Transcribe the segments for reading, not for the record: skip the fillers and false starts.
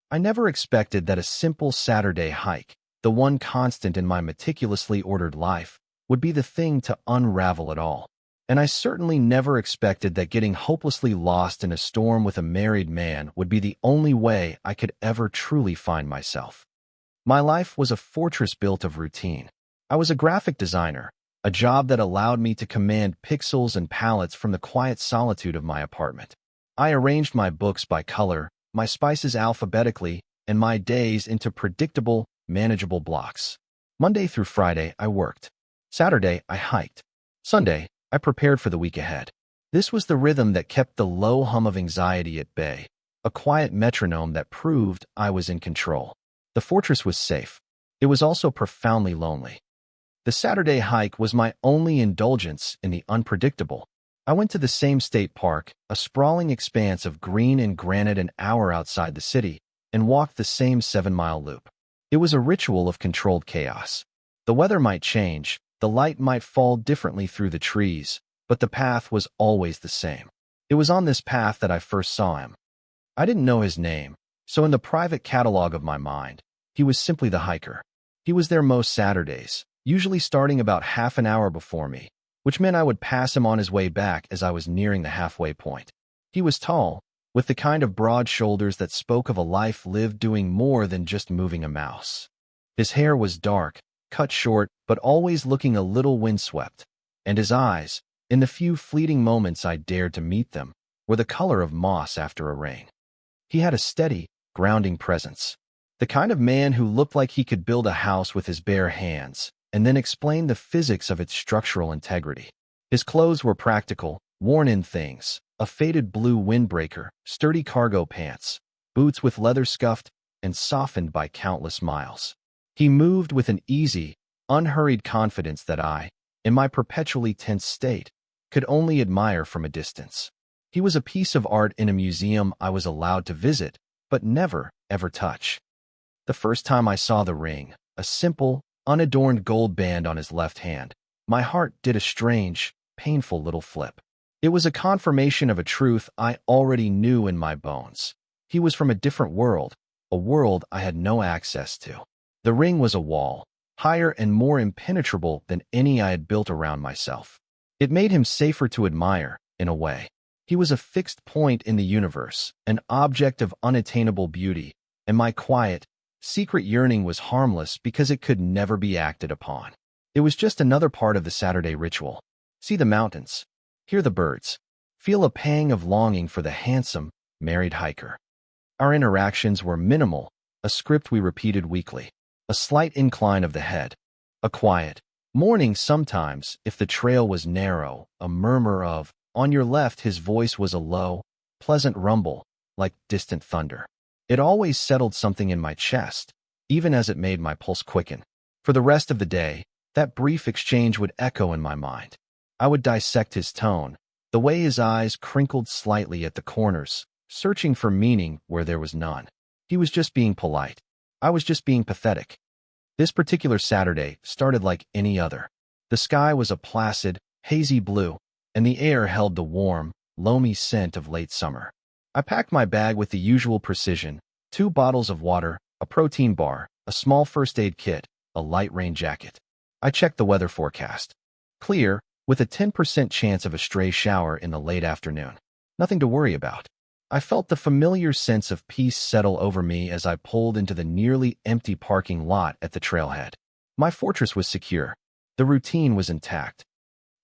I never expected that a simple Saturday hike, the one constant in my meticulously ordered life, would be the thing to unravel it all. And I certainly never expected that getting hopelessly lost in a storm with a married man would be the only way I could ever truly find myself. My life was a fortress built of routine. I was a graphic designer, a job that allowed me to command pixels and palettes from the quiet solitude of my apartment. I arranged my books by color, my spices alphabetically, and my days into predictable, manageable blocks. Monday through Friday, I worked. Saturday, I hiked. Sunday, I prepared for the week ahead. This was the rhythm that kept the low hum of anxiety at bay, a quiet metronome that proved I was in control. The fortress was safe. It was also profoundly lonely. The Saturday hike was my only indulgence in the unpredictable. I went to the same state park, a sprawling expanse of green and granite an hour outside the city, and walked the same 7-mile loop. It was a ritual of controlled chaos. The weather might change, the light might fall differently through the trees, but the path was always the same. It was on this path that I first saw him. I didn't know his name, so in the private catalog of my mind, he was simply the hiker. He was there most Saturdays, usually starting about half an hour before me, which meant I would pass him on his way back as I was nearing the halfway point. He was tall, with the kind of broad shoulders that spoke of a life lived doing more than just moving a mouse. His hair was dark, cut short, but always looking a little windswept, and his eyes, in the few fleeting moments I dared to meet them, were the color of moss after a rain. He had a steady, grounding presence, the kind of man who looked like he could build a house with his bare hands, and then explain the physics of its structural integrity. His clothes were practical, worn-in things, a faded blue windbreaker, sturdy cargo pants, boots with leather scuffed and softened by countless miles. He moved with an easy, unhurried confidence that I, in my perpetually tense state, could only admire from a distance. He was a piece of art in a museum I was allowed to visit, but never, ever touch. The first time I saw the ring, a simple, unadorned gold band on his left hand, my heart did a strange, painful little flip. It was a confirmation of a truth I already knew in my bones. He was from a different world, a world I had no access to. The ring was a wall, higher and more impenetrable than any I had built around myself. It made him safer to admire, in a way. He was a fixed point in the universe, an object of unattainable beauty, and my quiet, secret yearning was harmless because it could never be acted upon. It was just another part of the Saturday ritual. See the mountains, hear the birds, feel a pang of longing for the handsome, married hiker. Our interactions were minimal, a script we repeated weekly. A slight incline of the head, a quiet, mourning sometimes if the trail was narrow, a murmur of, on your left. His voice was a low, pleasant rumble, like distant thunder. It always settled something in my chest, even as it made my pulse quicken. For the rest of the day, that brief exchange would echo in my mind. I would dissect his tone, the way his eyes crinkled slightly at the corners, searching for meaning where there was none. He was just being polite. I was just being pathetic. This particular Saturday started like any other. The sky was a placid, hazy blue, and the air held the warm, loamy scent of late summer. I packed my bag with the usual precision: 2 bottles of water, a protein bar, a small first aid kit, a light rain jacket. I checked the weather forecast. Clear, with a 10% chance of a stray shower in the late afternoon. Nothing to worry about. I felt the familiar sense of peace settle over me as I pulled into the nearly empty parking lot at the trailhead. My fortress was secure. The routine was intact.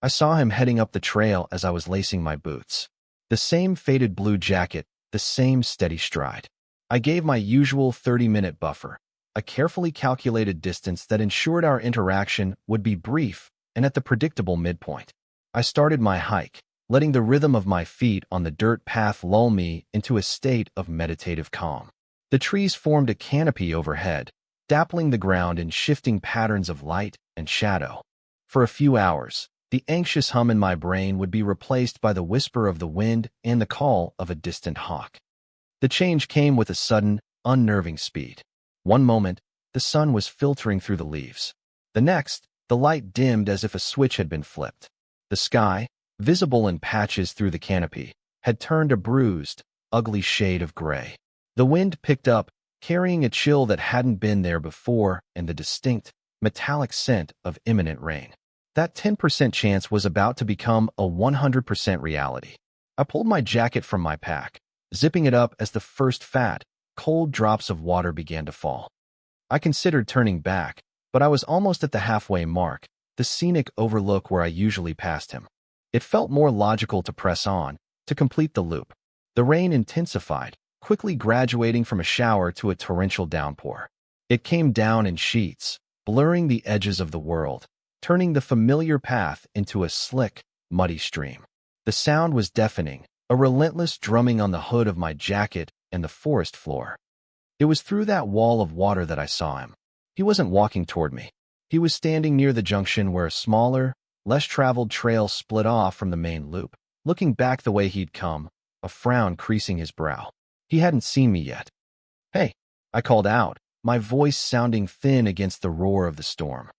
I saw him heading up the trail as I was lacing my boots. The same faded blue jacket, the same steady stride. I gave my usual 30-minute buffer, a carefully calculated distance that ensured our interaction would be brief and at the predictable midpoint. I started my hike, letting the rhythm of my feet on the dirt path lull me into a state of meditative calm. The trees formed a canopy overhead, dappling the ground in shifting patterns of light and shadow. For a few hours, the anxious hum in my brain would be replaced by the whisper of the wind and the call of a distant hawk. The change came with a sudden, unnerving speed. One moment, the sun was filtering through the leaves. The next, the light dimmed as if a switch had been flipped. The sky, visible in patches through the canopy, had turned a bruised, ugly shade of gray. The wind picked up, carrying a chill that hadn't been there before and the distinct, metallic scent of imminent rain. That 10% chance was about to become a 100% reality. I pulled my jacket from my pack, zipping it up as the first fat, cold drops of water began to fall. I considered turning back, but I was almost at the halfway mark, the scenic overlook where I usually passed him. It felt more logical to press on, to complete the loop. The rain intensified, quickly graduating from a shower to a torrential downpour. It came down in sheets, blurring the edges of the world, turning the familiar path into a slick, muddy stream. The sound was deafening, a relentless drumming on the hood of my jacket and the forest floor. It was through that wall of water that I saw him. He wasn't walking toward me. He was standing near the junction where a smaller, less traveled trail split off from the main loop, looking back the way he'd come, a frown creasing his brow. He hadn't seen me yet. "Hey," I called out, my voice sounding thin against the roar of the storm.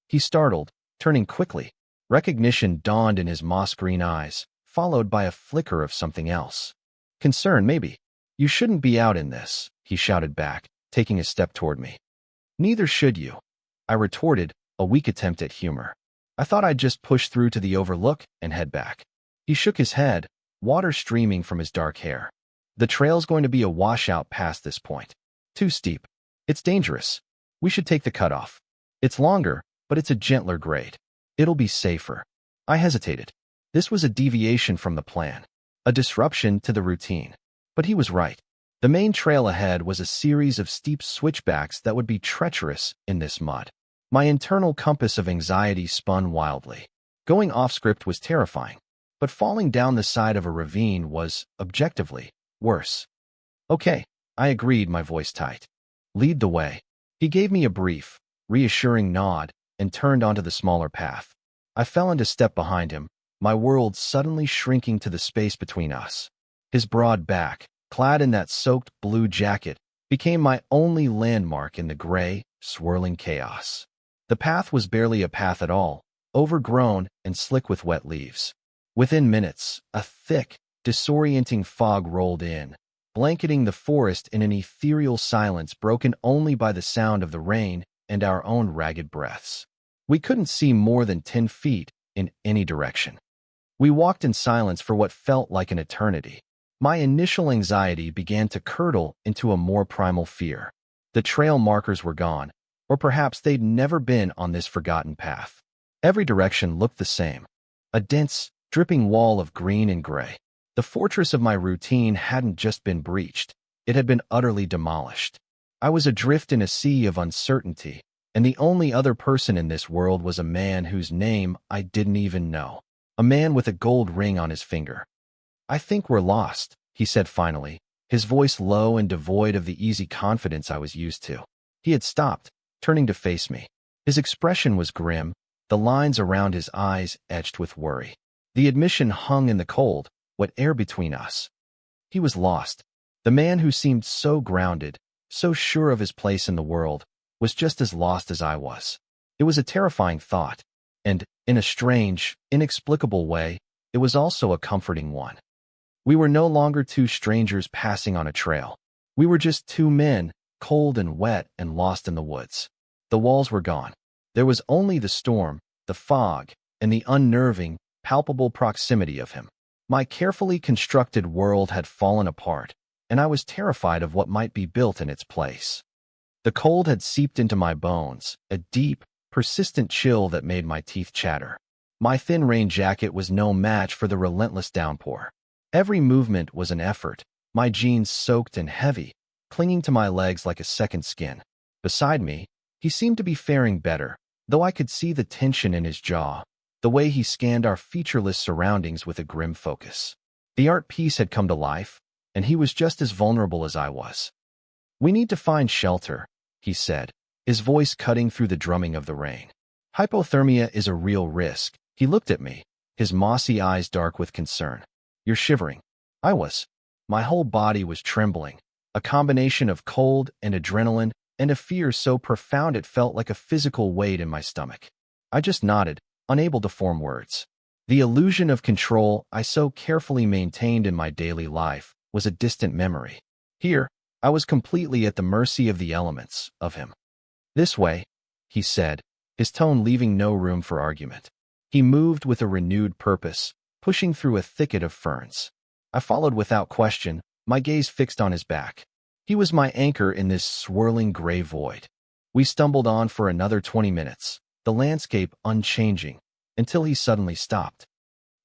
He startled, turning quickly. Recognition dawned in his moss-green eyes, followed by a flicker of something else. "Concern, maybe. You shouldn't be out in this," he shouted back, taking a step toward me. "Neither should you," I retorted, a weak attempt at humor. "I thought I'd just push through to the overlook and head back." He shook his head, water streaming from his dark hair. "The trail's going to be a washout past this point. Too steep. It's dangerous. We should take the cutoff. It's longer, but it's a gentler grade. It'll be safer." I hesitated. This was a deviation from the plan, a disruption to the routine. But he was right. The main trail ahead was a series of steep switchbacks that would be treacherous in this mud. My internal compass of anxiety spun wildly. Going off-script was terrifying, but falling down the side of a ravine was, objectively, worse. "Okay," I agreed, my voice tight. "Lead the way." He gave me a brief, reassuring nod and turned onto the smaller path. I fell into step behind him, my world suddenly shrinking to the space between us. His broad back, clad in that soaked blue jacket, became my only landmark in the gray, swirling chaos. The path was barely a path at all, overgrown and slick with wet leaves. Within minutes, a thick, disorienting fog rolled in, blanketing the forest in an ethereal silence broken only by the sound of the rain and our own ragged breaths. We couldn't see more than 10 feet in any direction. We walked in silence for what felt like an eternity. My initial anxiety began to curdle into a more primal fear. The trail markers were gone, or perhaps they'd never been on this forgotten path. Every direction looked the same, a dense, dripping wall of green and gray. The fortress of my routine hadn't just been breached, it had been utterly demolished. I was adrift in a sea of uncertainty, and the only other person in this world was a man whose name I didn't even know. A man with a gold ring on his finger. "I think we're lost," he said finally, his voice low and devoid of the easy confidence I was used to. He had stopped, turning to face me. His expression was grim, the lines around his eyes etched with worry. The admission hung in the cold, wet air between us. He was lost. The man who seemed so grounded, so sure of his place in the world, was just as lost as I was. It was a terrifying thought, and, in a strange, inexplicable way, it was also a comforting one. We were no longer two strangers passing on a trail. We were just two men, cold and wet and lost in the woods. The walls were gone. There was only the storm, the fog, and the unnerving, palpable proximity of him. My carefully constructed world had fallen apart, and I was terrified of what might be built in its place. The cold had seeped into my bones, a deep, persistent chill that made my teeth chatter. My thin rain jacket was no match for the relentless downpour. Every movement was an effort, my jeans soaked and heavy, clinging to my legs like a second skin. Beside me, he seemed to be faring better, though I could see the tension in his jaw, the way he scanned our featureless surroundings with a grim focus. The art piece had come to life, and he was just as vulnerable as I was. "We need to find shelter," he said, his voice cutting through the drumming of the rain. "Hypothermia is a real risk." He looked at me, his mossy eyes dark with concern. "You're shivering." I was. My whole body was trembling, a combination of cold and adrenaline and a fear so profound it felt like a physical weight in my stomach. I just nodded, unable to form words. The illusion of control I so carefully maintained in my daily life was a distant memory. Here, I was completely at the mercy of the elements, of him. "This way," he said, his tone leaving no room for argument. He moved with a renewed purpose, pushing through a thicket of ferns. I followed without question, my gaze fixed on his back. He was my anchor in this swirling gray void. We stumbled on for another 20 minutes, the landscape unchanging, until he suddenly stopped.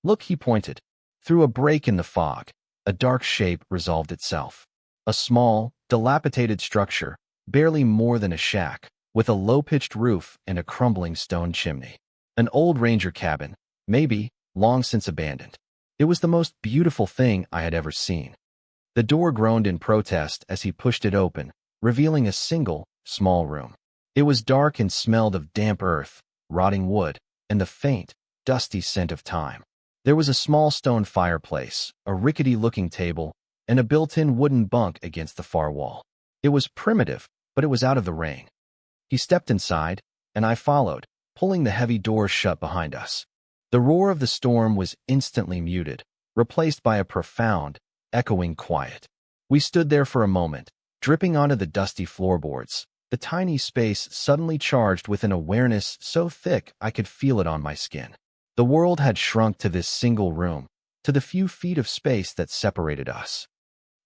"Look," he pointed. Through a break in the fog, a dark shape resolved itself. A small, dilapidated structure, barely more than a shack, with a low-pitched roof and a crumbling stone chimney. An old ranger cabin, maybe, long since abandoned. It was the most beautiful thing I had ever seen. The door groaned in protest as he pushed it open, revealing a single, small room. It was dark and smelled of damp earth, rotting wood, and the faint, dusty scent of time. There was a small stone fireplace, a rickety-looking table, and a built-in wooden bunk against the far wall. It was primitive, but it was out of the rain. He stepped inside, and I followed, pulling the heavy door shut behind us. The roar of the storm was instantly muted, replaced by a profound, echoing quiet. We stood there for a moment, dripping onto the dusty floorboards, the tiny space suddenly charged with an awareness so thick I could feel it on my skin. The world had shrunk to this single room, to the few feet of space that separated us.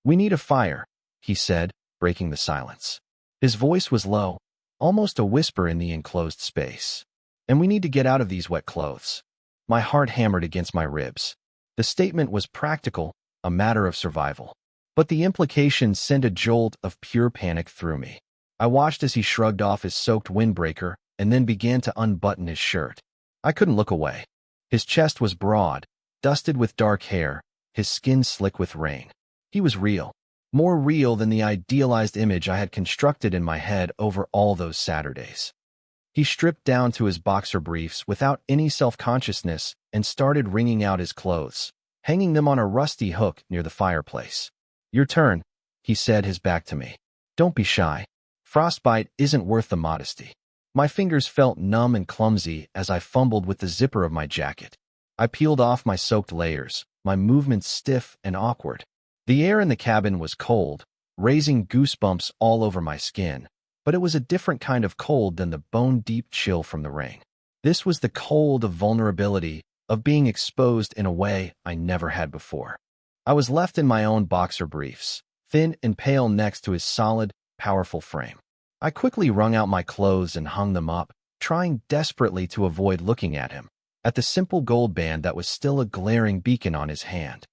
"We need a fire," he said, breaking the silence. His voice was low, almost a whisper in the enclosed space. "And we need to get out of these wet clothes." My heart hammered against my ribs. The statement was practical, a matter of survival. But the implication sent a jolt of pure panic through me. I watched as he shrugged off his soaked windbreaker and then began to unbutton his shirt. I couldn't look away. His chest was broad, dusted with dark hair, his skin slick with rain. He was real. More real than the idealized image I had constructed in my head over all those Saturdays. He stripped down to his boxer briefs without any self-consciousness and started wringing out his clothes, hanging them on a rusty hook near the fireplace. "Your turn," he said, his back to me. "Don't be shy. Frostbite isn't worth the modesty." My fingers felt numb and clumsy as I fumbled with the zipper of my jacket. I peeled off my soaked layers, my movements stiff and awkward. The air in the cabin was cold, raising goosebumps all over my skin, but it was a different kind of cold than the bone-deep chill from the rain. This was the cold of vulnerability, of being exposed in a way I never had before. I was left in my own boxer briefs, thin and pale next to his solid, powerful frame. I quickly wrung out my clothes and hung them up, trying desperately to avoid looking at him, at the simple gold band that was still a glaring beacon on his hand.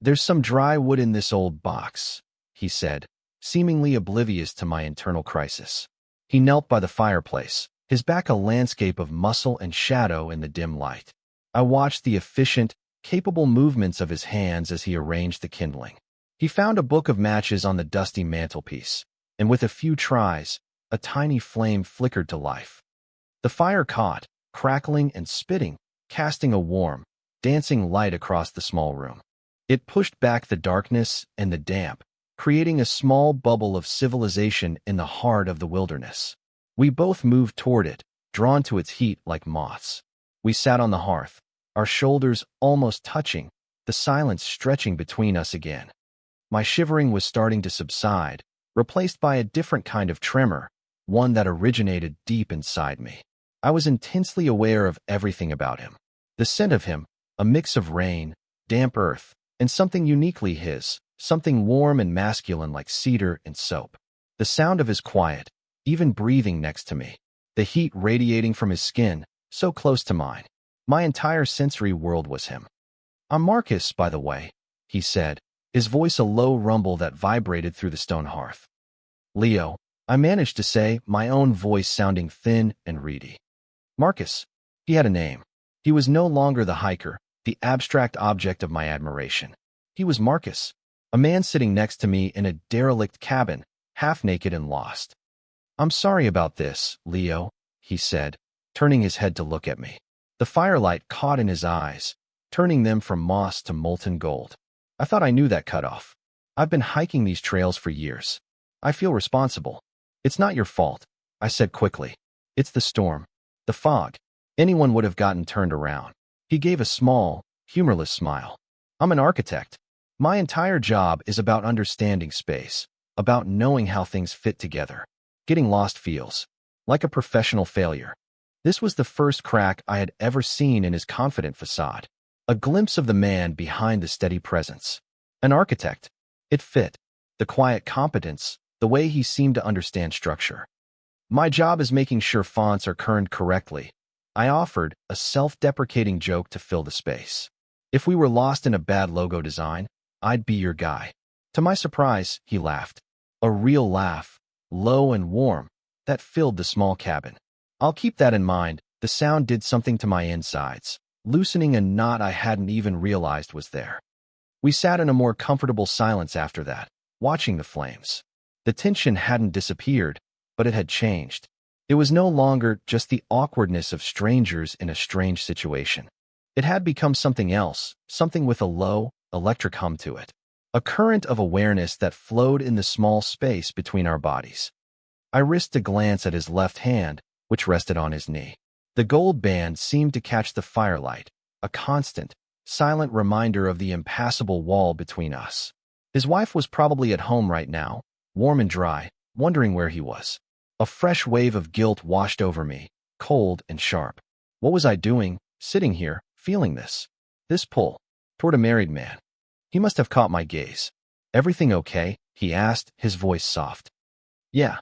"There's some dry wood in this old box," he said, seemingly oblivious to my internal crisis. He knelt by the fireplace, his back a landscape of muscle and shadow in the dim light. I watched the efficient, capable movements of his hands as he arranged the kindling. He found a book of matches on the dusty mantelpiece, and with a few tries, a tiny flame flickered to life. The fire caught, crackling and spitting, casting a warm, dancing light across the small room. It pushed back the darkness and the damp, creating a small bubble of civilization in the heart of the wilderness. We both moved toward it, drawn to its heat like moths. We sat on the hearth, our shoulders almost touching, the silence stretching between us again. My shivering was starting to subside, replaced by a different kind of tremor, one that originated deep inside me. I was intensely aware of everything about him. The scent of him, a mix of rain, damp earth, and something uniquely his, something warm and masculine like cedar and soap. The sound of his quiet, even breathing next to me. The heat radiating from his skin, so close to mine. My entire sensory world was him. "I'm Marcus, by the way," he said, his voice a low rumble that vibrated through the stone hearth. "Leo," I managed to say, my own voice sounding thin and reedy. Marcus. He had a name. He was no longer the hiker, the abstract object of my admiration. He was Marcus, a man sitting next to me in a derelict cabin, half naked and lost. "I'm sorry about this, Leo," he said, turning his head to look at me. The firelight caught in his eyes, turning them from moss to molten gold. "I thought I knew that cutoff. I've been hiking these trails for years. I feel responsible." "It's not your fault," I said quickly. "It's the storm. The fog. Anyone would have gotten turned around." He gave a small, humorless smile. "I'm an architect. My entire job is about understanding space, about knowing how things fit together. Getting lost feels like a professional failure. This was the first crack I had ever seen in his confident facade. A glimpse of the man behind the steady presence. An architect. It fit. The quiet competence, the way he seemed to understand structure. My job is making sure fonts are kerned correctly. I offered, a self-deprecating joke to fill the space. If we were lost in a bad logo design, I'd be your guy. To my surprise, he laughed. A real laugh, low and warm, that filled the small cabin. I'll keep that in mind. The sound did something to my insides, loosening a knot I hadn't even realized was there. We sat in a more comfortable silence after that, watching the flames. The tension hadn't disappeared, but it had changed. It was no longer just the awkwardness of strangers in a strange situation. It had become something else, something with a low, electric hum to it. A current of awareness that flowed in the small space between our bodies. I risked a glance at his left hand, which rested on his knee. The gold band seemed to catch the firelight, a constant, silent reminder of the impassable wall between us. His wife was probably at home right now, warm and dry, wondering where he was. A fresh wave of guilt washed over me, cold and sharp. What was I doing, sitting here, feeling this? This pull toward a married man. He must have caught my gaze. Everything okay? He asked, his voice soft. Yeah,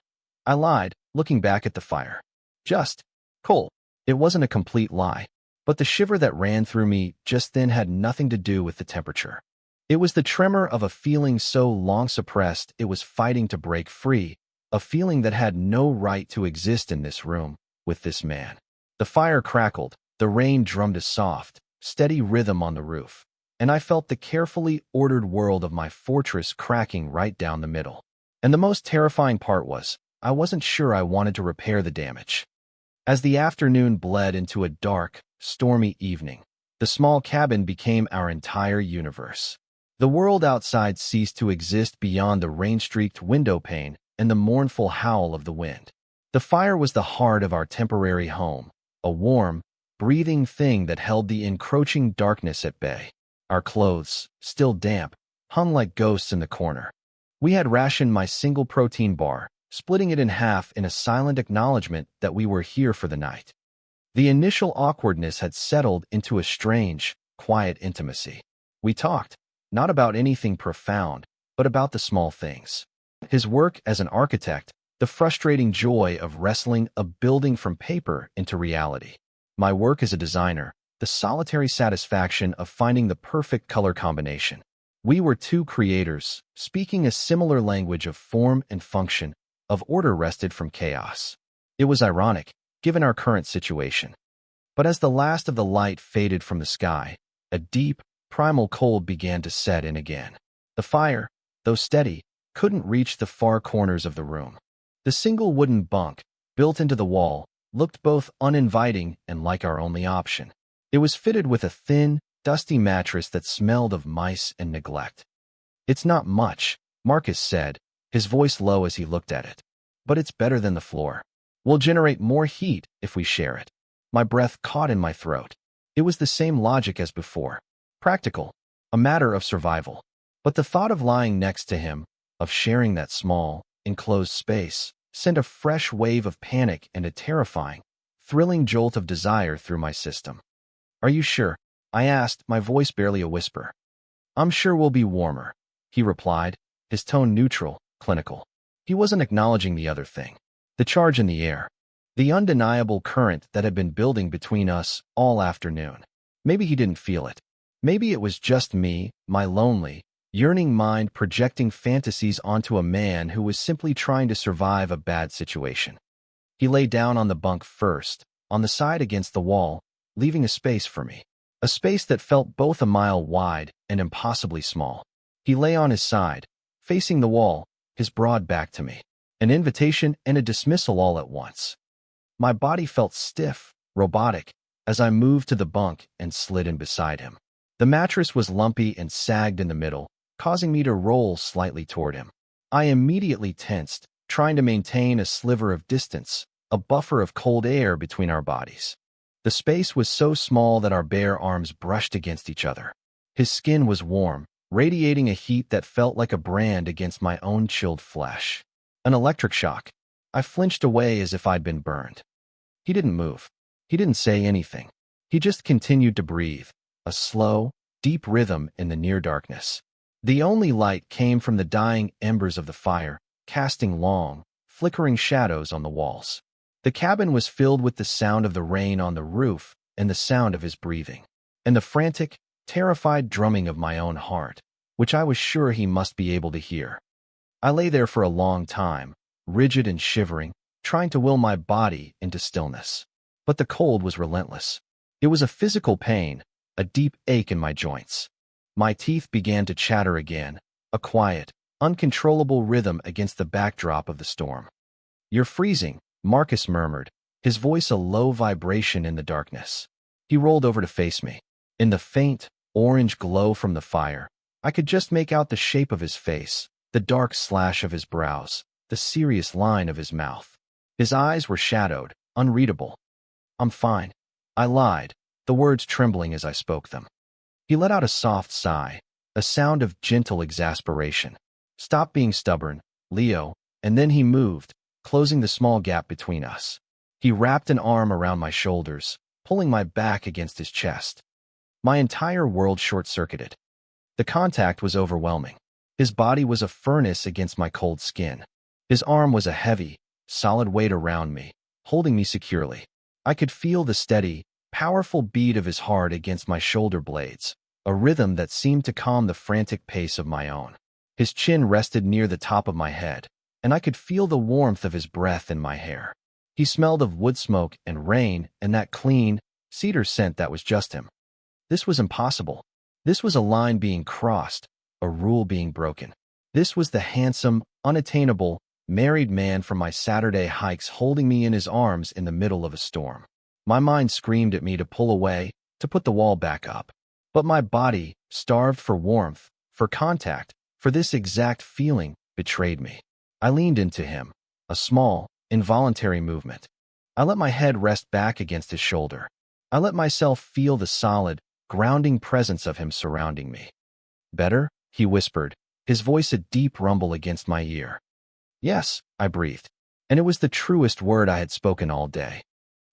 I lied, looking back at the fire. Just cold. It wasn't a complete lie, but the shiver that ran through me just then had nothing to do with the temperature. It was the tremor of a feeling so long suppressed it was fighting to break free, a feeling that had no right to exist in this room, with this man. The fire crackled, the rain drummed a soft, steady rhythm on the roof, and I felt the carefully ordered world of my fortress cracking right down the middle. And the most terrifying part was, I wasn't sure I wanted to repair the damage. As the afternoon bled into a dark, stormy evening, the small cabin became our entire universe. The world outside ceased to exist beyond the rain-streaked window pane and the mournful howl of the wind. The fire was the heart of our temporary home, a warm, breathing thing that held the encroaching darkness at bay. Our clothes, still damp, hung like ghosts in the corner. We had rationed my single protein bar, splitting it in half in a silent acknowledgement that we were here for the night. The initial awkwardness had settled into a strange, quiet intimacy. We talked, not about anything profound, but about the small things. His work as an architect, the frustrating joy of wrestling a building from paper into reality. My work as a designer, the solitary satisfaction of finding the perfect color combination. We were two creators, speaking a similar language of form and function, of order wrested from chaos. It was ironic, given our current situation. But as the last of the light faded from the sky, a deep, primal cold began to set in again. The fire, though steady, couldn't reach the far corners of the room. The single wooden bunk, built into the wall, looked both uninviting and like our only option. It was fitted with a thin, dusty mattress that smelled of mice and neglect. It's not much, Marcus said, his voice low as he looked at it. But it's better than the floor. We'll generate more heat if we share it. My breath caught in my throat. It was the same logic as before. Practical. A matter of survival. But the thought of lying next to him, of sharing that small, enclosed space, sent a fresh wave of panic and a terrifying, thrilling jolt of desire through my system. Are you sure? I asked, my voice barely a whisper. I'm sure we'll be warmer, he replied, his tone neutral, clinical. He wasn't acknowledging the other thing. The charge in the air. The undeniable current that had been building between us all afternoon. Maybe he didn't feel it. Maybe it was just me, my lonely, yearning mind projecting fantasies onto a man who was simply trying to survive a bad situation. He lay down on the bunk first, on the side against the wall, leaving a space for me. A space that felt both a mile wide and impossibly small. He lay on his side, facing the wall, his broad back to me. An invitation and a dismissal all at once. My body felt stiff, robotic, as I moved to the bunk and slid in beside him. The mattress was lumpy and sagged in the middle, causing me to roll slightly toward him. I immediately tensed, trying to maintain a sliver of distance, a buffer of cold air between our bodies. The space was so small that our bare arms brushed against each other. His skin was warm, radiating a heat that felt like a brand against my own chilled flesh. An electric shock. I flinched away as if I'd been burned. He didn't move. He didn't say anything. He just continued to breathe, a slow, deep rhythm in the near darkness. The only light came from the dying embers of the fire, casting long, flickering shadows on the walls. The cabin was filled with the sound of the rain on the roof and the sound of his breathing, and the frantic, terrified drumming of my own heart, which I was sure he must be able to hear. I lay there for a long time, rigid and shivering, trying to will my body into stillness. But the cold was relentless. It was a physical pain, a deep ache in my joints. My teeth began to chatter again, a quiet, uncontrollable rhythm against the backdrop of the storm. "You're freezing," Marcus murmured, his voice a low vibration in the darkness. He rolled over to face me. In the faint, orange glow from the fire, I could just make out the shape of his face, the dark slash of his brows, the serious line of his mouth. His eyes were shadowed, unreadable. "I'm fine," I lied, the words trembling as I spoke them. He let out a soft sigh, a sound of gentle exasperation. "Stop being stubborn, Leo," and then he moved, closing the small gap between us. He wrapped an arm around my shoulders, pulling my back against his chest. My entire world short-circuited. The contact was overwhelming. His body was a furnace against my cold skin. His arm was a heavy, solid weight around me, holding me securely. I could feel the steady, powerful beat of his heart against my shoulder blades, a rhythm that seemed to calm the frantic pace of my own. His chin rested near the top of my head, and I could feel the warmth of his breath in my hair. He smelled of wood smoke and rain and that clean, cedar scent that was just him. This was impossible. This was a line being crossed, a rule being broken. This was the handsome, unattainable, married man from my Saturday hikes holding me in his arms in the middle of a storm. My mind screamed at me to pull away, to put the wall back up. But my body, starved for warmth, for contact, for this exact feeling, betrayed me. I leaned into him, a small, involuntary movement. I let my head rest back against his shoulder. I let myself feel the solid, grounding presence of him surrounding me. "Better?" he whispered, his voice a deep rumble against my ear. "Yes," I breathed, and it was the truest word I had spoken all day.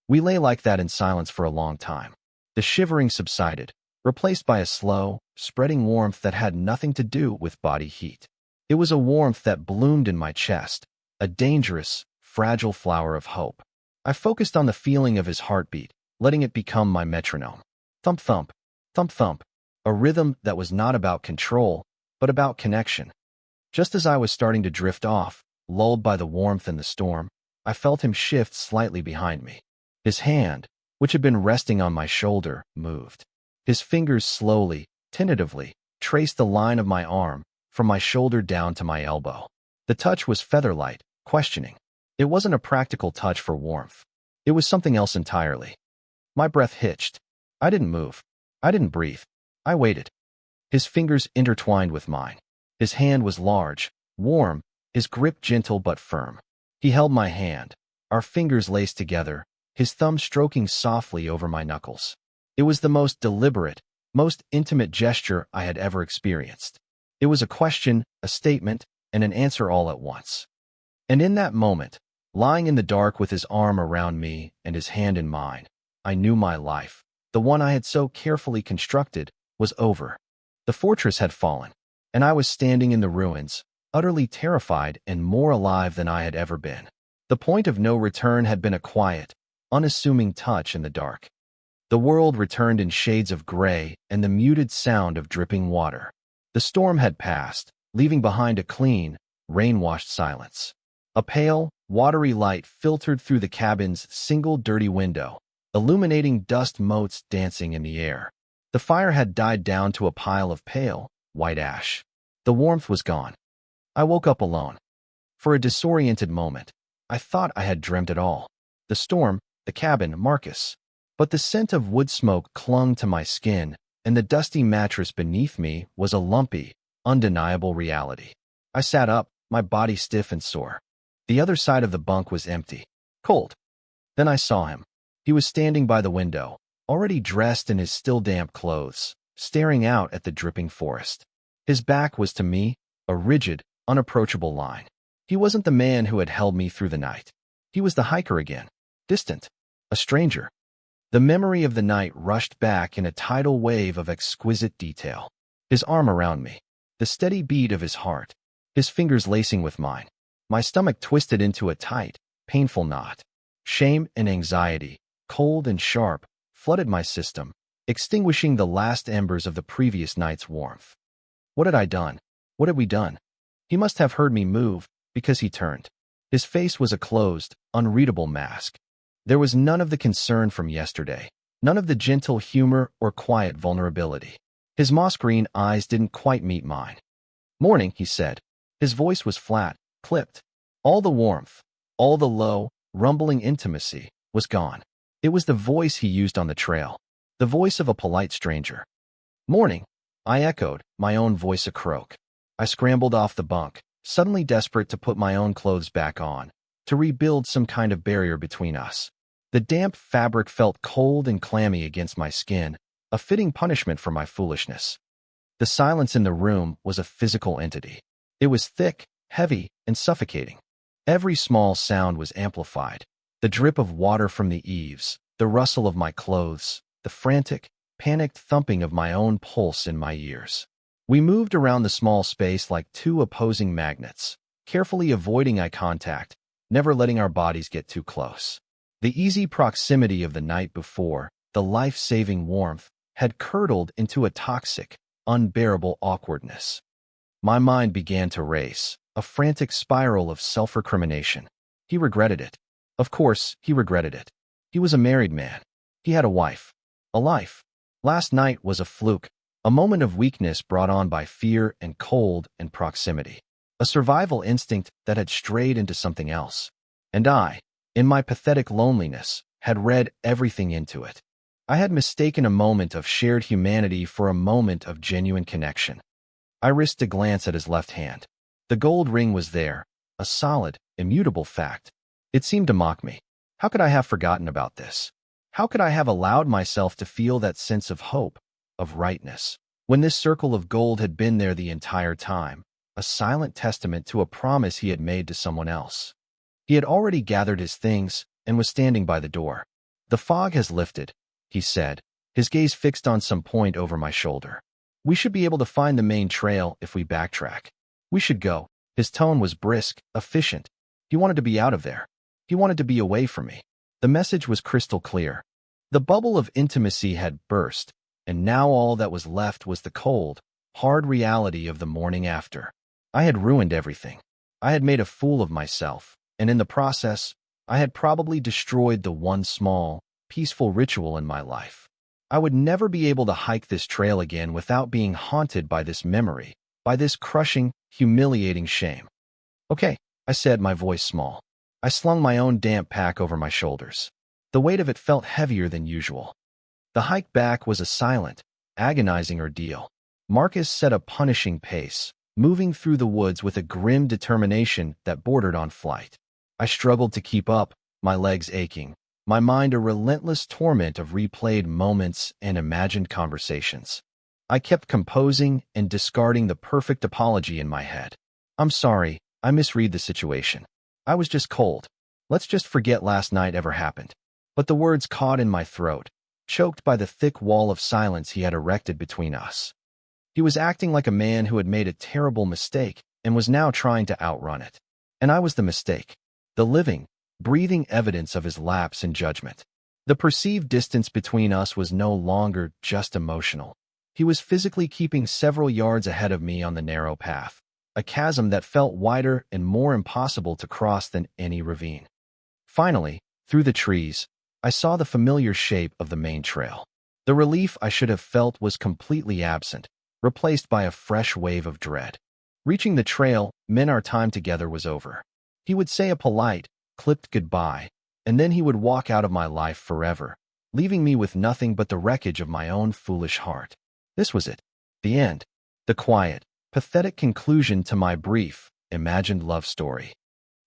We lay like that in silence for a long time. The shivering subsided, replaced by a slow, spreading warmth that had nothing to do with body heat. It was a warmth that bloomed in my chest, a dangerous, fragile flower of hope. I focused on the feeling of his heartbeat, letting it become my metronome. Thump thump, thump thump, a rhythm that was not about control, but about connection. Just as I was starting to drift off, lulled by the warmth and the storm, I felt him shift slightly behind me. His hand, which had been resting on my shoulder, moved. His fingers slowly, tentatively, traced the line of my arm, from my shoulder down to my elbow. The touch was feather-light, questioning. It wasn't a practical touch for warmth. It was something else entirely. My breath hitched. I didn't move. I didn't breathe. I waited. His fingers intertwined with mine. His hand was large, warm, his grip gentle but firm. He held my hand, our fingers laced together, his thumb stroking softly over my knuckles. It was the most deliberate, most intimate gesture I had ever experienced. It was a question, a statement, and an answer all at once. And in that moment, lying in the dark with his arm around me and his hand in mine, I knew my life, the one I had so carefully constructed, was over. The fortress had fallen, and I was standing in the ruins, utterly terrified and more alive than I had ever been. The point of no return had been a quiet, unassuming touch in the dark. The world returned in shades of gray and the muted sound of dripping water. The storm had passed, leaving behind a clean, rain-washed silence. A pale, watery light filtered through the cabin's single dirty window, illuminating dust motes dancing in the air. The fire had died down to a pile of pale, white ash. The warmth was gone. I woke up alone. For a disoriented moment, I thought I had dreamt it all. The storm, the cabin, Marcus. But the scent of wood smoke clung to my skin, and the dusty mattress beneath me was a lumpy, undeniable reality. I sat up, my body stiff and sore. The other side of the bunk was empty, cold. Then I saw him. He was standing by the window, already dressed in his still damp clothes, staring out at the dripping forest. His back was to me, a rigid, unapproachable line. He wasn't the man who had held me through the night. He was the hiker again, distant, a stranger. The memory of the night rushed back in a tidal wave of exquisite detail. His arm around me, the steady beat of his heart, his fingers lacing with mine. My stomach twisted into a tight, painful knot. Shame and anxiety, cold and sharp, flooded my system, extinguishing the last embers of the previous night's warmth. What had I done? What had we done? He must have heard me move, because he turned. His face was a closed, unreadable mask. There was none of the concern from yesterday, none of the gentle humor or quiet vulnerability. His moss-green eyes didn't quite meet mine. "Morning," he said. His voice was flat, clipped. All the warmth, all the low, rumbling intimacy was gone. It was the voice he used on the trail, the voice of a polite stranger. "Morning," I echoed, my own voice a croak. I scrambled off the bunk, suddenly desperate to put my own clothes back on, to rebuild some kind of barrier between us. The damp fabric felt cold and clammy against my skin, a fitting punishment for my foolishness. The silence in the room was a physical entity. It was thick, heavy, and suffocating. Every small sound was amplified. The drip of water from the eaves, the rustle of my clothes, the frantic, panicked thumping of my own pulse in my ears. We moved around the small space like two opposing magnets, carefully avoiding eye contact, never letting our bodies get too close. The easy proximity of the night before, the life-saving warmth, had curdled into a toxic, unbearable awkwardness. My mind began to race, a frantic spiral of self-recrimination. He regretted it. Of course, he regretted it. He was a married man. He had a wife. A life. Last night was a fluke, a moment of weakness brought on by fear and cold and proximity. A survival instinct that had strayed into something else. And I, in my pathetic loneliness, had read everything into it. I had mistaken a moment of shared humanity for a moment of genuine connection. I risked a glance at his left hand. The gold ring was there, a solid, immutable fact. It seemed to mock me. How could I have forgotten about this? How could I have allowed myself to feel that sense of hope, of rightness, when this circle of gold had been there the entire time, a silent testament to a promise he had made to someone else? He had already gathered his things and was standing by the door. "The fog has lifted," he said, his gaze fixed on some point over my shoulder. "We should be able to find the main trail if we backtrack. We should go." His tone was brisk, efficient. He wanted to be out of there. He wanted to be away from me. The message was crystal clear. The bubble of intimacy had burst, and now all that was left was the cold, hard reality of the morning after. I had ruined everything. I had made a fool of myself, and in the process, I had probably destroyed the one small, peaceful ritual in my life. I would never be able to hike this trail again without being haunted by this memory, by this crushing, humiliating shame. "Okay," I said, my voice small. I slung my own damp pack over my shoulders. The weight of it felt heavier than usual. The hike back was a silent, agonizing ordeal. Marcus set a punishing pace, moving through the woods with a grim determination that bordered on flight. I struggled to keep up, my legs aching, my mind a relentless torment of replayed moments and imagined conversations. I kept composing and discarding the perfect apology in my head. "I'm sorry, I misread the situation. I was just cold. Let's just forget last night ever happened." But the words caught in my throat, choked by the thick wall of silence he had erected between us. He was acting like a man who had made a terrible mistake and was now trying to outrun it. And I was the mistake, the living, breathing evidence of his lapse in judgment. The perceived distance between us was no longer just emotional. He was physically keeping several yards ahead of me on the narrow path, a chasm that felt wider and more impossible to cross than any ravine. Finally, through the trees, I saw the familiar shape of the main trail. The relief I should have felt was completely absent, replaced by a fresh wave of dread. Reaching the trail meant our time together was over. He would say a polite, clipped goodbye, and then he would walk out of my life forever, leaving me with nothing but the wreckage of my own foolish heart. This was it. The end. The quiet, pathetic conclusion to my brief, imagined love story.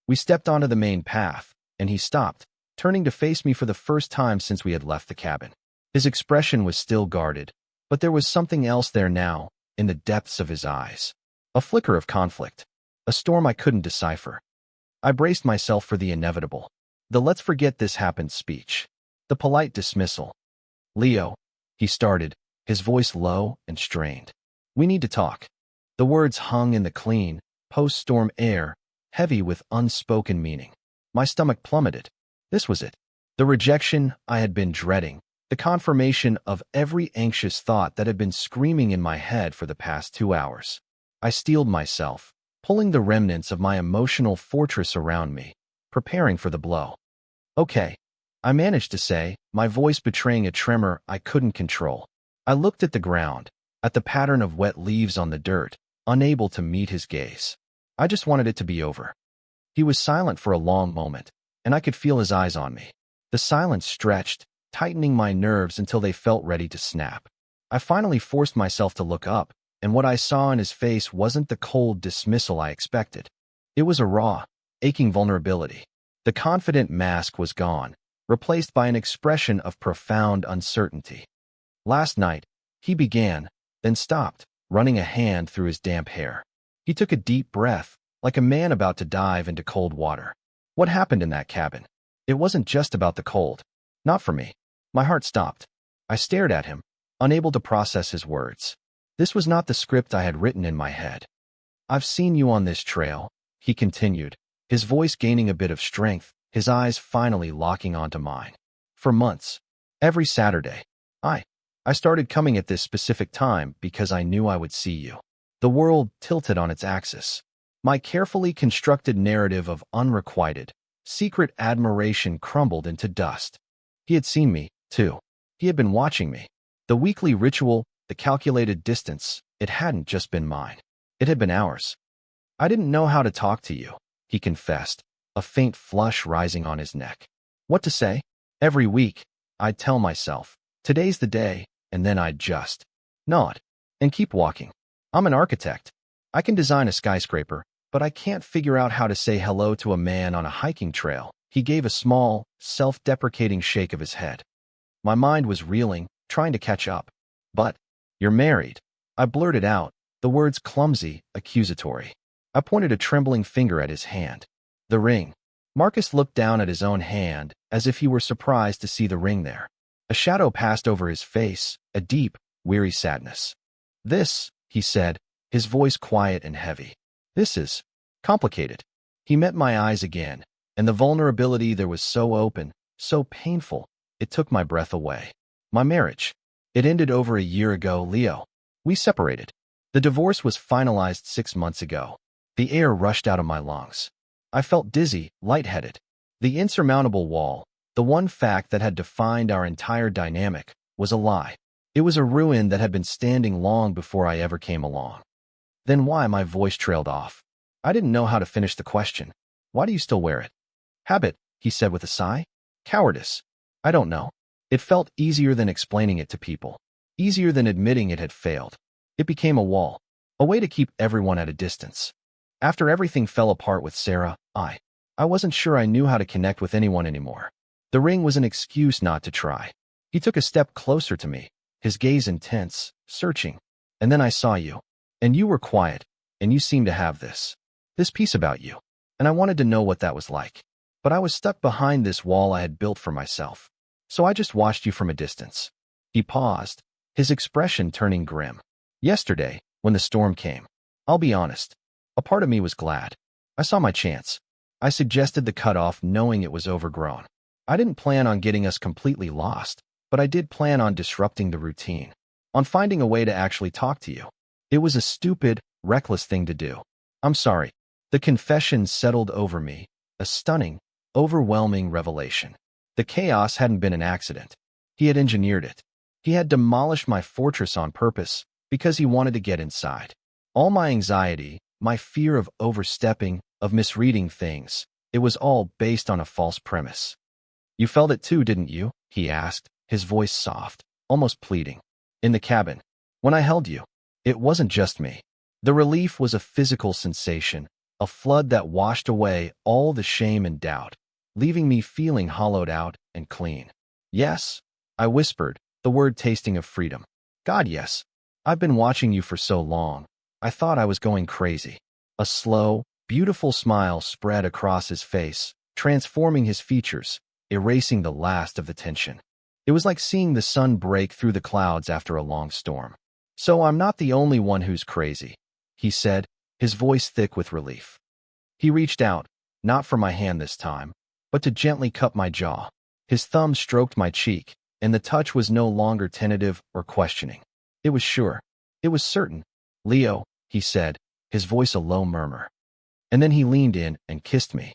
We stepped onto the main path, and he stopped, turning to face me for the first time since we had left the cabin. His expression was still guarded, but there was something else there now, in the depths of his eyes. A flicker of conflict. A storm I couldn't decipher. I braced myself for the inevitable. The "let's forget this happened" speech. The polite dismissal. "Leo," he started, his voice low and strained. "We need to talk." The words hung in the clean, post-storm air, heavy with unspoken meaning. My stomach plummeted. This was it. The rejection I had been dreading. The confirmation of every anxious thought that had been screaming in my head for the past 2 hours. I steeled myself, pulling the remnants of my emotional fortress around me, preparing for the blow. "Okay," I managed to say, my voice betraying a tremor I couldn't control. I looked at the ground, at the pattern of wet leaves on the dirt, unable to meet his gaze. I just wanted it to be over. He was silent for a long moment, and I could feel his eyes on me. The silence stretched, tightening my nerves until they felt ready to snap. I finally forced myself to look up, and what I saw in his face wasn't the cold dismissal I expected. It was a raw, aching vulnerability. The confident mask was gone, replaced by an expression of profound uncertainty. "Last night," he began, then stopped, running a hand through his damp hair. He took a deep breath, like a man about to dive into cold water. "What happened in that cabin? It wasn't just about the cold. Not for me." My heart stopped. I stared at him, unable to process his words. This was not the script I had written in my head. "I've seen you on this trail," he continued, his voice gaining a bit of strength, his eyes finally locking onto mine. "For months. Every Saturday. I started coming at this specific time because I knew I would see you." The world tilted on its axis. My carefully constructed narrative of unrequited, secret admiration crumbled into dust. He had seen me, too. He had been watching me. The weekly ritual, the calculated distance, it hadn't just been mine. It had been ours. "I didn't know how to talk to you," he confessed, a faint flush rising on his neck. What to say? Every week, I'd tell myself, today's the day, and then I'd just nod and keep walking. I'm an architect. I can design a skyscraper, but I can't figure out how to say hello to a man on a hiking trail. He gave a small, self-deprecating shake of his head. My mind was reeling, trying to catch up. "But you're married," I blurted out, the words clumsy, accusatory. I pointed a trembling finger at his hand. "The ring." Marcus looked down at his own hand, as if he were surprised to see the ring there. A shadow passed over his face, a deep, weary sadness. "This," he said, his voice quiet and heavy. "This is complicated." He met my eyes again, and the vulnerability there was so open, so painful, it took my breath away. "My marriage. It ended over a year ago, Leo. We separated. The divorce was finalized 6 months ago." The air rushed out of my lungs. I felt dizzy, lightheaded. The insurmountable wall, the one fact that had defined our entire dynamic, was a lie. It was a ruin that had been standing long before I ever came along. Then why? My voice trailed off. I didn't know how to finish the question. "Why do you still wear it?" "Habit," he said with a sigh. "Cowardice. I don't know." It felt easier than explaining it to people. Easier than admitting it had failed. It became a wall. A way to keep everyone at a distance. After everything fell apart with Sarah, I wasn't sure I knew how to connect with anyone anymore. The ring was an excuse not to try. He took a step closer to me, his gaze intense, searching. "And then I saw you. And you were quiet, and you seemed to have this piece about you. And I wanted to know what that was like. But I was stuck behind this wall I had built for myself. So I just watched you from a distance." He paused, his expression turning grim. "Yesterday, when the storm came, I'll be honest, a part of me was glad. I saw my chance. I suggested the cutoff knowing it was overgrown. I didn't plan on getting us completely lost, but I did plan on disrupting the routine, on finding a way to actually talk to you. It was a stupid, reckless thing to do. I'm sorry." The confession settled over me, a stunning, overwhelming revelation. The chaos hadn't been an accident. He had engineered it. He had demolished my fortress on purpose because he wanted to get inside. All my anxiety, my fear of overstepping, of misreading things, it was all based on a false premise. "You felt it too, didn't you?" he asked, his voice soft, almost pleading. "In the cabin. When I held you. It wasn't just me." The relief was a physical sensation, a flood that washed away all the shame and doubt, leaving me feeling hollowed out and clean. "Yes," I whispered, the word tasting of freedom. "God, yes. I've been watching you for so long. I thought I was going crazy. A slow, beautiful smile spread across his face, transforming his features, erasing the last of the tension. It was like seeing the sun break through the clouds after a long storm. So I'm not the only one who's crazy, he said, his voice thick with relief. He reached out, not for my hand this time, but to gently cup my jaw. His thumb stroked my cheek, and the touch was no longer tentative or questioning. It was sure. It was certain. Leo, he said, his voice a low murmur. And then he leaned in and kissed me.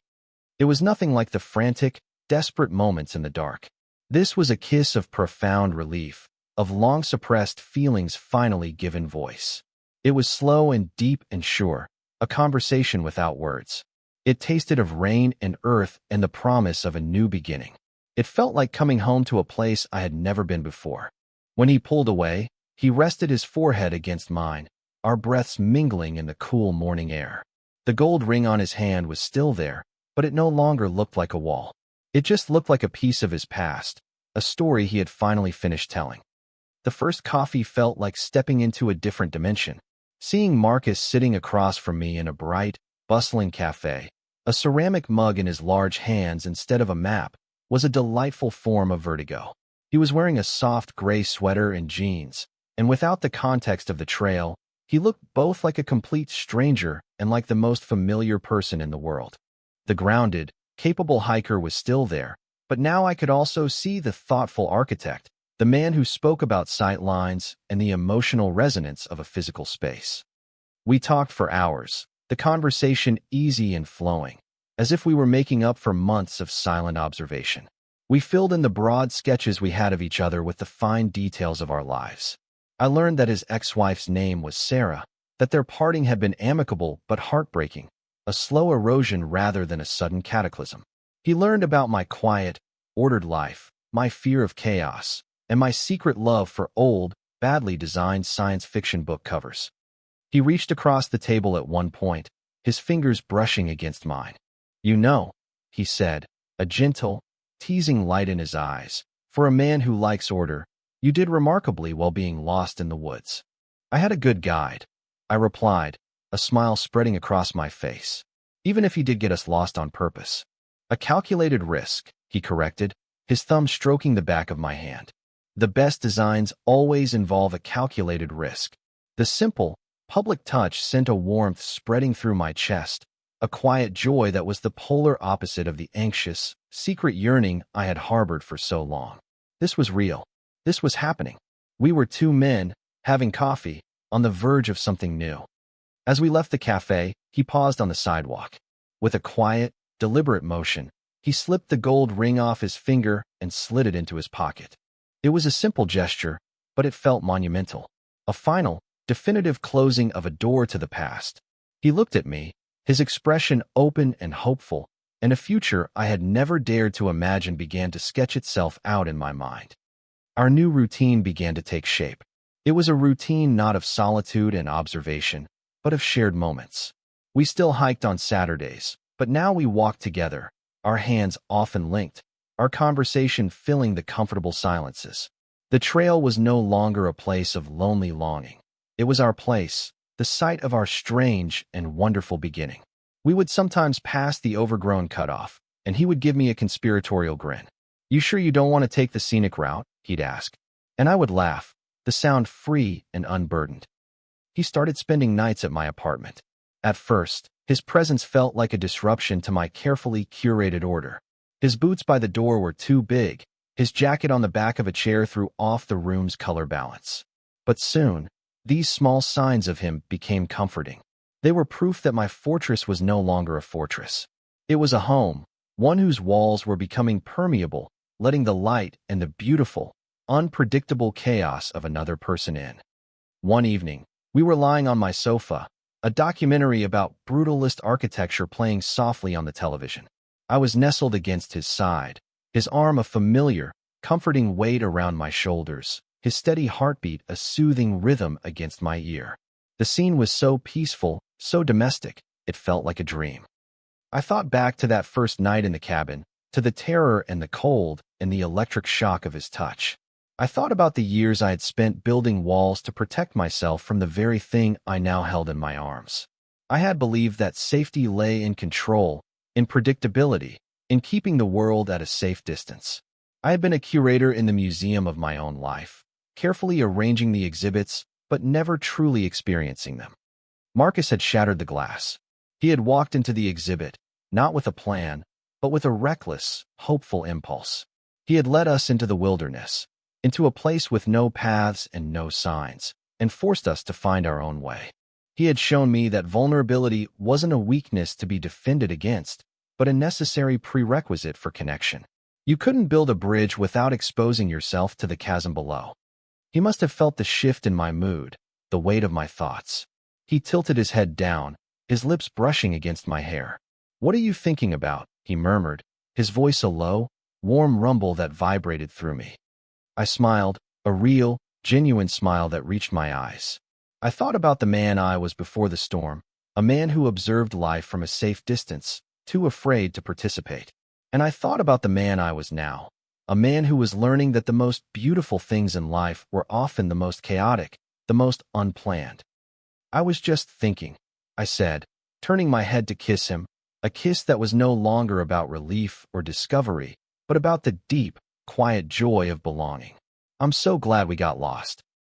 It was nothing like the frantic, desperate moments in the dark. This was a kiss of profound relief, of long-suppressed feelings finally given voice. It was slow and deep and sure, a conversation without words. It tasted of rain and earth and the promise of a new beginning. It felt like coming home to a place I had never been before. When he pulled away, he rested his forehead against mine, our breaths mingling in the cool morning air. The gold ring on his hand was still there, but it no longer looked like a wall. It just looked like a piece of his past, a story he had finally finished telling. The first coffee felt like stepping into a different dimension. Seeing Marcus sitting across from me in a bright, bustling cafe, a ceramic mug in his large hands instead of a map, was a delightful form of vertigo. He was wearing a soft gray sweater and jeans, and without the context of the trail, he looked both like a complete stranger and like the most familiar person in the world. The grounded, capable hiker was still there, but now I could also see the thoughtful architect, the man who spoke about sight lines and the emotional resonance of a physical space. We talked for hours, the conversation easy and flowing, as if we were making up for months of silent observation. We filled in the broad sketches we had of each other with the fine details of our lives. I learned that his ex-wife's name was Sarah, that their parting had been amicable but heartbreaking, a slow erosion rather than a sudden cataclysm. He learned about my quiet, ordered life, my fear of chaos, and my secret love for old, badly designed science fiction book covers. He reached across the table at one point, his fingers brushing against mine. "You know," he said, a gentle, teasing light in his eyes, "for a man who likes order, you did remarkably while being lost in the woods." "I had a good guide," I replied, a smile spreading across my face. "Even if he did get us lost on purpose." "A calculated risk," he corrected, his thumb stroking the back of my hand. "The best designs always involve a calculated risk." The simple, public touch sent a warmth spreading through my chest, a quiet joy that was the polar opposite of the anxious, secret yearning I had harbored for so long. This was real. This was happening. We were two men, having coffee, on the verge of something new. As we left the cafe, he paused on the sidewalk. With a quiet, deliberate motion, he slipped the gold ring off his finger and slid it into his pocket. It was a simple gesture, but it felt monumental. A final, definitive closing of a door to the past. He looked at me, his expression open and hopeful, and a future I had never dared to imagine began to sketch itself out in my mind. Our new routine began to take shape. It was a routine not of solitude and observation, but of shared moments. We still hiked on Saturdays, but now we walked together, our hands often linked, our conversation filling the comfortable silences. The trail was no longer a place of lonely longing. It was our place, the site of our strange and wonderful beginning. We would sometimes pass the overgrown cutoff, and he would give me a conspiratorial grin. "You sure you don't want to take the scenic route?" he'd ask. And I would laugh, the sound free and unburdened. He started spending nights at my apartment. At first, his presence felt like a disruption to my carefully curated order. His boots by the door were too big, his jacket on the back of a chair threw off the room's color balance. But soon, these small signs of him became comforting. They were proof that my fortress was no longer a fortress. It was a home, one whose walls were becoming permeable, letting the light and the beautiful, unpredictable chaos of another person in. One evening, we were lying on my sofa, a documentary about brutalist architecture playing softly on the television. I was nestled against his side, his arm a familiar, comforting weight around my shoulders, his steady heartbeat a soothing rhythm against my ear. The scene was so peaceful, so domestic, it felt like a dream. I thought back to that first night in the cabin, to the terror and the cold and the electric shock of his touch. I thought about the years I had spent building walls to protect myself from the very thing I now held in my arms. I had believed that safety lay in control, in predictability, in keeping the world at a safe distance. I had been a curator in the museum of my own life, carefully arranging the exhibits, but never truly experiencing them. Marcus had shattered the glass. He had walked into the exhibit, not with a plan, but with a reckless, hopeful impulse. He had led us into the wilderness, into a place with no paths and no signs, and forced us to find our own way. He had shown me that vulnerability wasn't a weakness to be defended against, but a necessary prerequisite for connection. You couldn't build a bridge without exposing yourself to the chasm below. He must have felt the shift in my mood, the weight of my thoughts. He tilted his head down, his lips brushing against my hair. "What are you thinking about?" he murmured, his voice a low, warm rumble that vibrated through me. I smiled, a real, genuine smile that reached my eyes. I thought about the man I was before the storm, a man who observed life from a safe distance, too afraid to participate. And I thought about the man I was now, a man who was learning that the most beautiful things in life were often the most chaotic, the most unplanned. "I was just thinking," I said, turning my head to kiss him, a kiss that was no longer about relief or discovery, but about the deep, quiet joy of belonging. "I'm so glad we got lost."